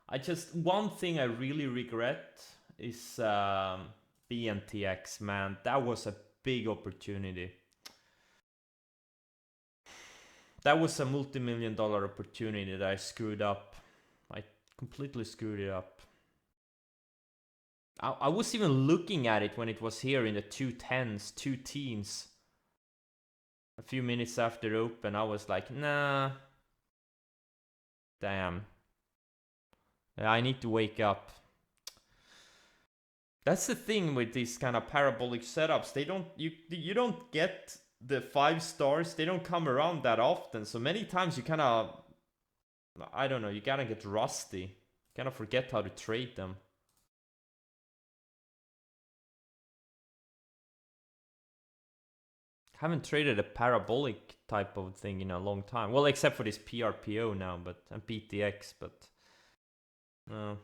I just one thing I really regret is BNTX, man. That was a big opportunity. That was a multi-million-dollar opportunity that I screwed up. I completely screwed it up. I was even looking at it when it was here in the 210s, 2 teens. A few minutes after open, I was like, nah. Damn. I need to wake up. That's the thing with these kind of parabolic setups. They don't you don't get the 5 stars. They don't come around that often. So many times you kind of, I don't know, you gotta get rusty. Kind of forget how to trade them. Haven't traded a parabolic type of thing in a long time. Well, except for this PRPO now, but and PTX, but no.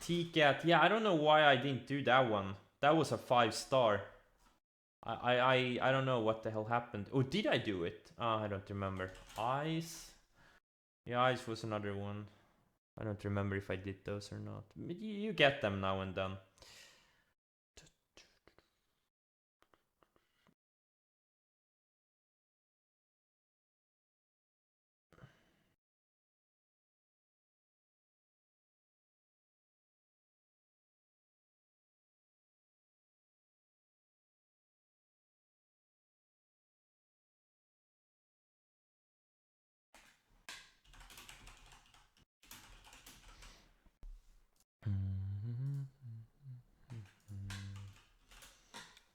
TCAT, yeah, I don't know why I didn't do that one. That was a 5 star. I don't know what the hell happened. Oh, did I do it? I don't remember. Ice. Yeah, Ice was another one. I don't remember if I did those or not. But you get them now and then.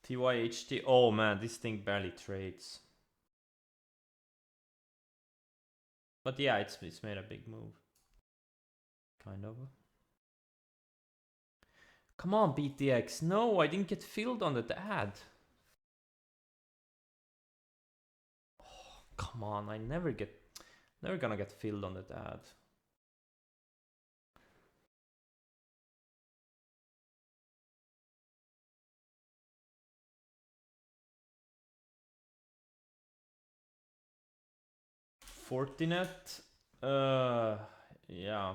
TYHT. Oh man, this thing barely trades. But yeah, it's made a big move. Kind of. Come on, BTX. No, I didn't get filled on that ad. Oh, come on, I never gonna get filled on that ad. Fortinet. Yeah.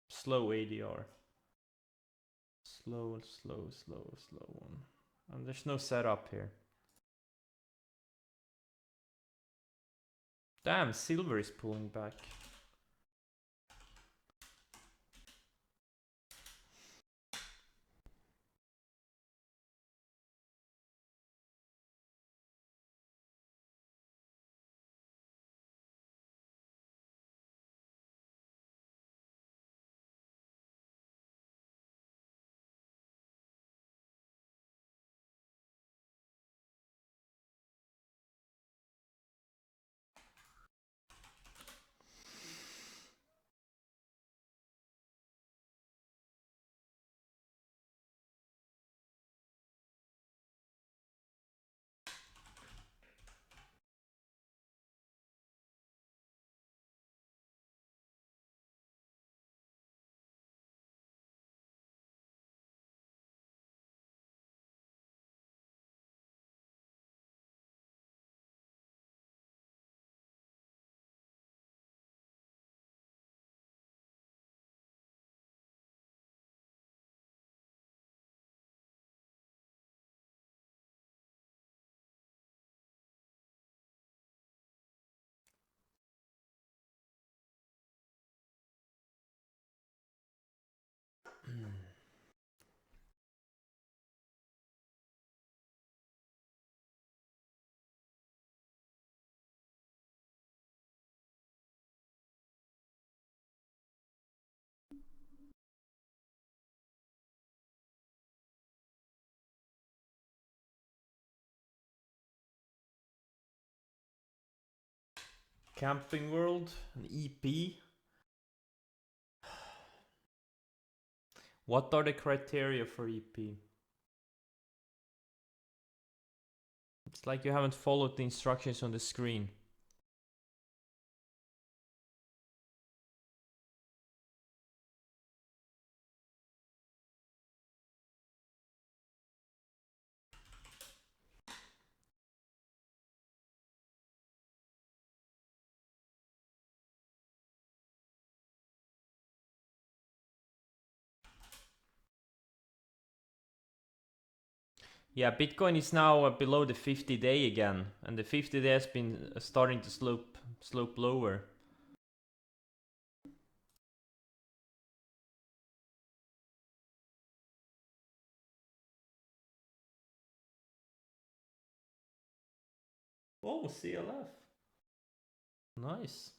Slow ADR. Slow one. And there's no setup here. Damn, silver is pulling back. Camping World, an EP. What are the criteria for EP? It's like you haven't followed the instructions on the screen. Yeah, Bitcoin is now below the 50-day again, and the 50-day has been starting to slope lower. Oh, CLF. Nice.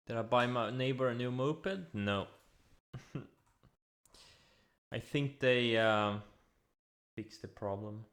Did I buy my neighbor a new moped? No. I think they fixed the problem.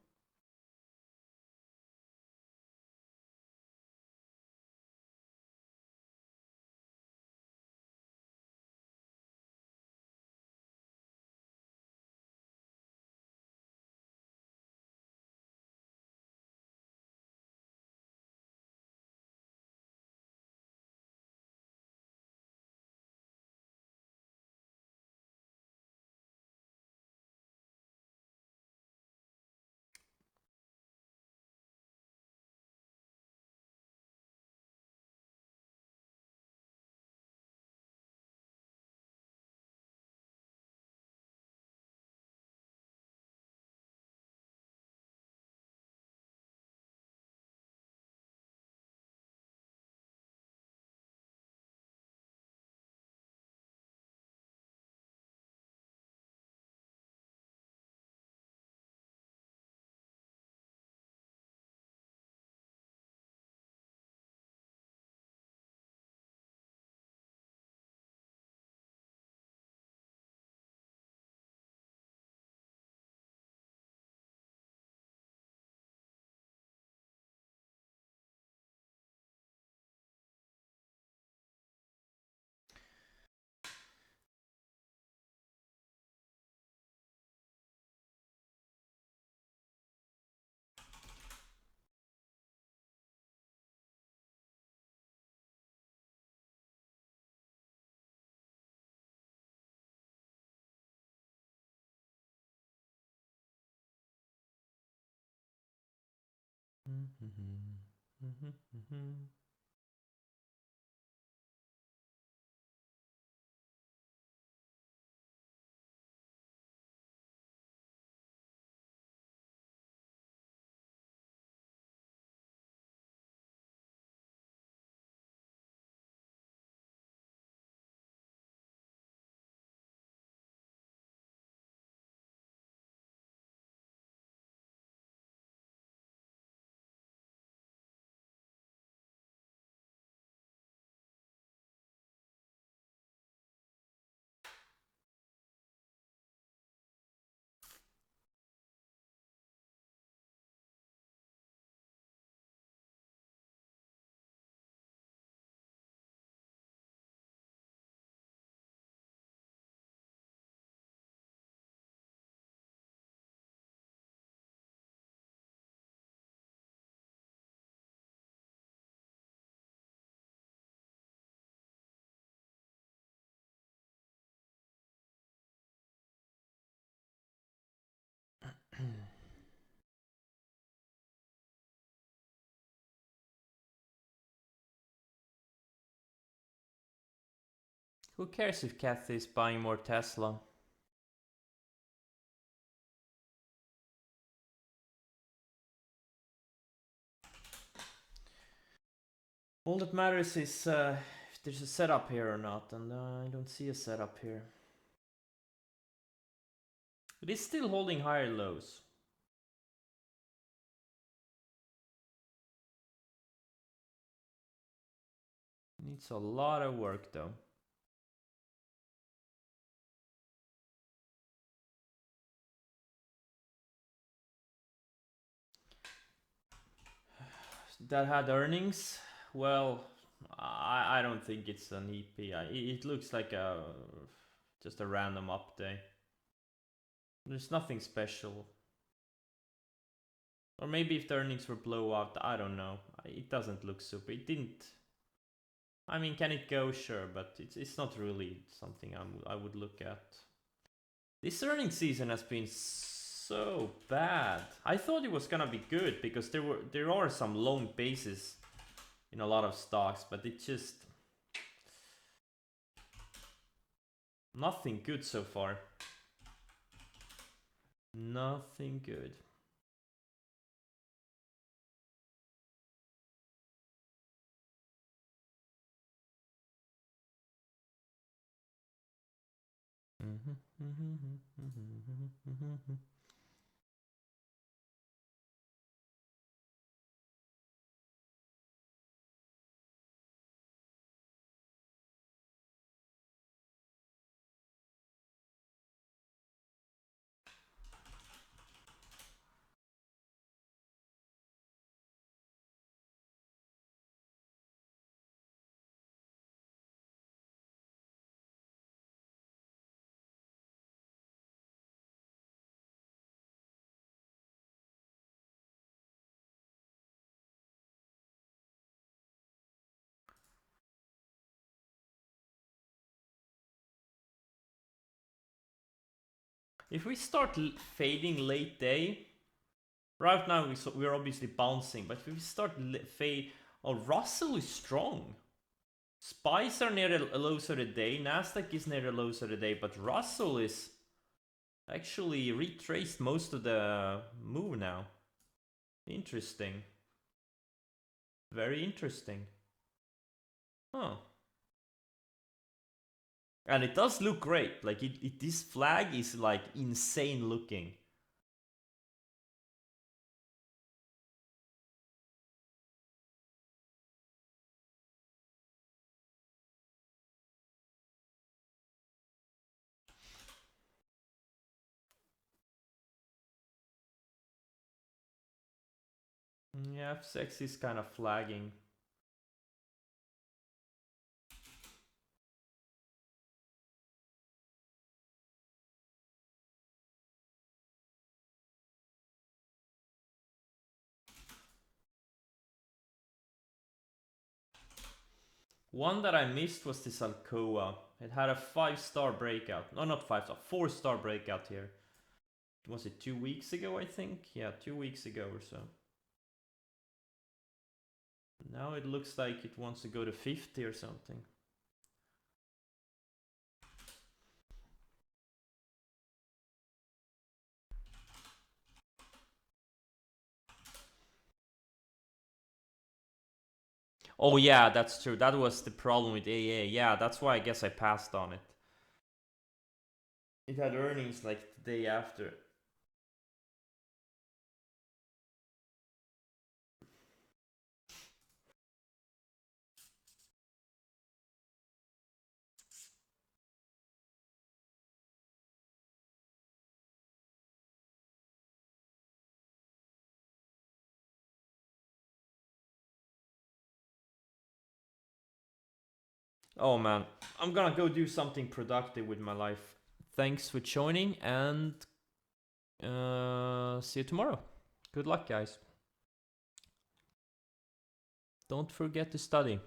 Who cares if Kathy is buying more Tesla? All that matters is if there's a setup here or not, and I don't see a setup here. It is still holding higher lows. Needs a lot of work though. That had earnings. Well, I don't think it's an EP. It looks like just a random update. There's nothing special. Or maybe if the earnings were blowout, I don't know. It doesn't look super. It didn't. I mean, can it go? Sure, but it's not really something I would look at. This earnings season has been so bad. I thought it was gonna be good because there are some long bases in a lot of stocks, but it just nothing good so far. Nothing good. If we start fading late day, right now we're obviously bouncing, but if we start fade, oh, Russell is strong. Spice are near the lows of the day, Nasdaq is near the lows of the day, but Russell is actually retraced most of the move now. Interesting. Very interesting. Huh. And it does look great. Like this flag is like insane looking. Yeah, F6 is kind of flagging. One that I missed was this Alcoa. It had a 5-star breakout. No, not 5-star, 4-star breakout here. Was it 2 weeks ago, I think? Yeah, 2 weeks ago or so. Now it looks like it wants to go to 50 or something. Oh yeah, that's true. That was the problem with AA. Yeah, that's why I guess I passed on it. It had earnings like the day after. Oh man, I'm gonna go do something productive with my life. Thanks for joining, and see you tomorrow. Good luck, guys. Don't forget to study.